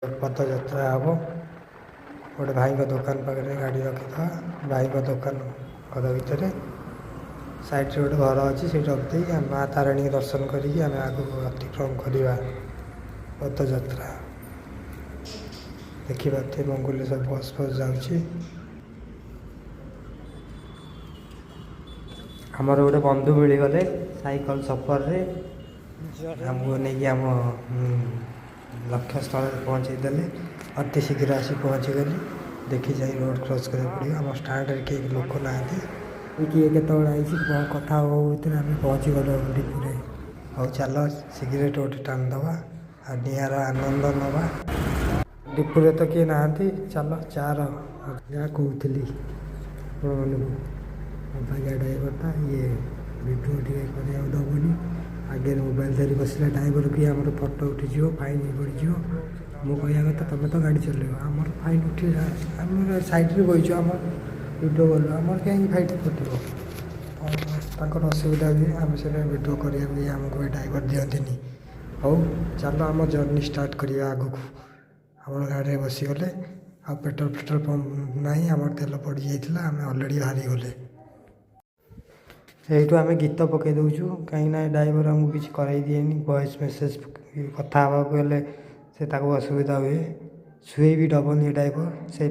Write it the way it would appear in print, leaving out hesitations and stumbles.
पदयात्रा हम गोटे भाई दुकान पाखे गाड़ी रखीथा भाई दुकान घर भितर साइड गोटे घर अच्छी से रखी माँ तारिणी दर्शन करें आगे अतिक्रम करवा पदयात्रा देखिए मंगुली सब बस फस जाऊँगी आमर गोटे बंधु मिलगले साइकल सफर रे आमको नहीं आम लक्ष्य स्थल पहुँचेदेले अति शीघ्र आसी पहुँचीगली देखी जाए रोड क्रॉस कर पड़ो आम स्टाण्ड कई लोक ना किए के आई कथा होते आम पहुँची गल डिपुरे हौ चल सिगरेट गोटे टाणीदे आ निआर आनंद नवा डिपुरे तो किए ना चल चार जहाँ कहती भाग्य ड्राइवरटा ये भिडियो टे दबनी आगे मोबाइल धरी बसला ड्राइवर कि आम फटो उठीज फाइन पड़ज मो कह कथा तुम तो गाड़ी चलो आम फाइन उठी आम सैड्रे बहीचु आम भिडियो गलु आम कहीं फाइन कटर असुविधा हुए आम से भिडियो करा आमको ड्राइवर दिखती हौ चलो आम जर्नी स्टार्ट करवा आग को आम गाड़ी बसीगले आ पेट्रोल पंप ना आम तेल पड़ जाता आम अलरेडी बाहरी गले यू आम गीत पकई दौचु कहीं ड्राइवर आमको किसी कराई दिएनि वॉइस मेसेज कथा हाँक से असुविधा हुए शुए भी दबनी ड्राइवर से